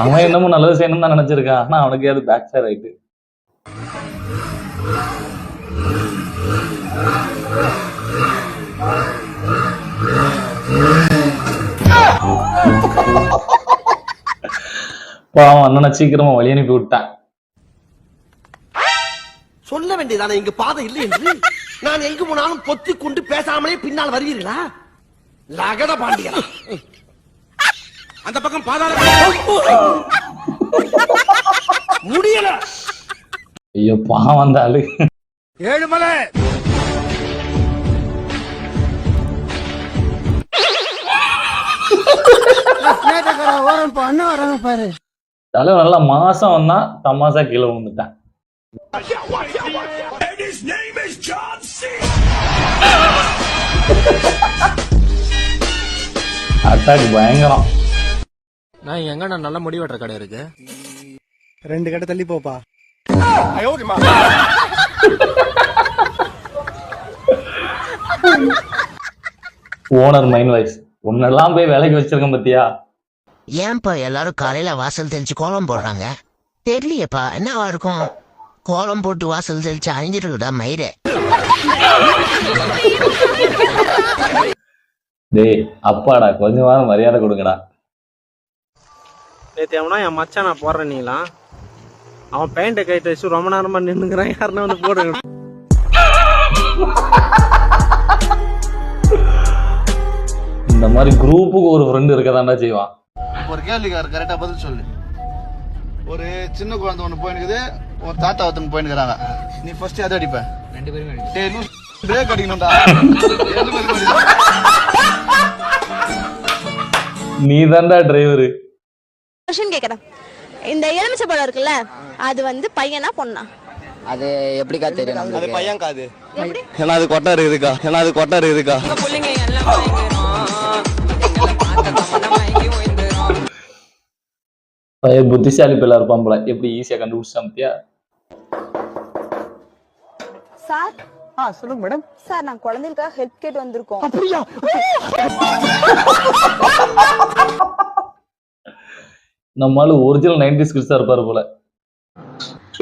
அவன் என்னமோ நல்லது செய்யணும்னு தான் நினைச்சிருக்கான். ஆனா அவனுக்கு அது பேக் ஃபயர் ஆயிட்டு. பாவம் அண்ணனை சீக்கிரமா வழி அனுப்பி விட்டான். சொல்ல வேண்டியதானே இங்க பாதை இல்லை என்று. நான் எங்கு போனாலும் பொத்தி கொண்டு பேசாமலே பின்னால் வருவீர்களா? லகட பாண்டியா அந்த பக்கம் பாதாள முடியல. ஐயோ பாவம் அந்த ஆளு. ஏழுமலை பண்ண வராங்க பாரு. தலைவர் நல்லா மாசம் வந்தா தமாசா கீழே விழுந்துட்டான். அட்டாக் பயங்கரம். நான் எங்க நல்ல முடி வெட்டுற கடை இருக்கு, 2 கடை தள்ளி போப்பா. Owner mind voice. உன்னெல்லாம் போய் வேலைக்கு வச்சிருக்கேன் பத்தியா? ஏன்பா எல்லாரும் காலையில வாசல் தெளிச்சு கோலம் போடுறாங்க? தெரியலையப்பா, என்னவா இருக்கும்? கோலம் போட்டு வாசல் தெளிச்சு அழிஞ்சிருக்குதா மயிரே? டேய் அப்பாடா, கொஞ்சம் வாரம் மரியாதை கொடுங்கடா. நேற்று எவனா என் மச்சான் நான் போடுறேன்னீங்களா, அவன் பேண்ட்டை கைட்டு வச்சு ரொம்ப நேரமா நின்னுங்கிறான். யாருன்னா வந்து போடுங்க. இந்த மாதிரி குரூப்புக்கு ஒரு ஃப்ரெண்ட் இருக்கதாண்டா செய்வான். ஒரு கேள்விக்கார கரெக்டா பதில் சொல்லு. ஒரு சின்ன குழந்தை ஒண்ணு போயினுக்குது, ஒரு தாத்தா ஒருத்தன் போயினுக்குறாங்க. நீ ஃபர்ஸ்ட் எதை அடிப்ப? 2 பேரும் பிரேக் அடிக்கணும்டா. நீ தான்டா டிரைவரு. क्वेश्चन கேக்குறேன். இந்த எலுமிச்சை பழம் இருக்குல்ல, அது வந்து பையனா பொண்ணா? அது எப்படிக்கா தெரியும்? அது பையன் காது. ஏன்னா அது கொட்டை இருக்குதுக்கா. பையன் புத்திசாலி பிள்ளை இருப்பான் போல. எப்படி ஈஸியா கண்டுபிடிச்சான் பத்தியா? சார் சொல்லுங்க மேடம். சார் நான் குழந்தைகளுக்காக ஹெல்ப் கேட்டு வந்திருக்கோம். நம்மளால ஒரிஜினல் 90s கிட்ஸா இருப்பாரு போல.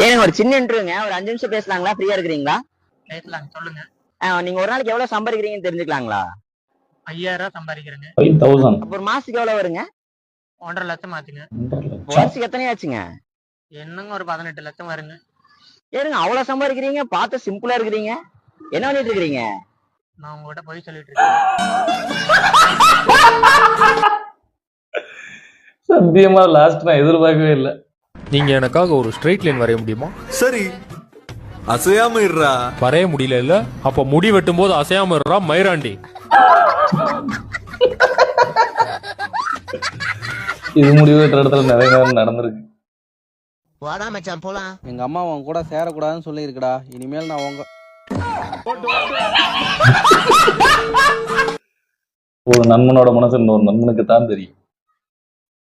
ஏங்க ஒரு சின்ன இன்டர்வியூங்க, ஒரு 5 நிமிஷம் பேசலாங்களா? ஃப்ரீயா இருக்கிறீங்களா? பேசலாம், சொல்லுங்க. நீங்க ஒரு நாளைக்கு எவ்வளவு சம்பாதிக்கிறீங்கன்னு தெரிஞ்சுக்கலாங்களா? 5000 சம்பாதிக்கிறேங்க. 5000. அப்ப ஒரு மாசத்துக்கு எவ்வளவு வருங்க? 1.5 லட்சம் ஆச்சுங்க. வருஷத்துக்கு எத்தனை ஆச்சுங்க? என்னங்க ஒரு 18 லட்சம் வருங்க. ஏங்க அவ்வளவு சம்பாதிக்கிறீங்க, பார்த்து சிம்பிளா இருக்கிறீங்க, என்ன பண்ணிட்டு இருக்கிறீங்க? நான் உங்ககிட்ட போய் சொல்லிட்டு இருக்கேன். சத்தியமா லாஸ்ட் நான் எதிர்பார்க்கவே இல்லை. நீங்க எனக்காக ஒரு ஸ்ட்ரெயிட் லைன் வரைய முடியுமா? சரி, அசையாம இருடா. வரைய முடியல இல்ல, அப்ப முடி வெட்டும் போது அசையாம இருறா மயிராண்டி. இது முடிவு வெட்டுற இடத்துல நிறைய நேரம் நடந்திருக்கு. வாடா மச்சான் போலாம். எங்க அம்மா உன் கூட சேரக்கூடாதுன்னு சொல்லி இருக்குடா. இனிமேல் நான் உங்க ஒரு நண்பனோட மனசு இன்னொரு நண்பனுக்கு தான் தெரியும்.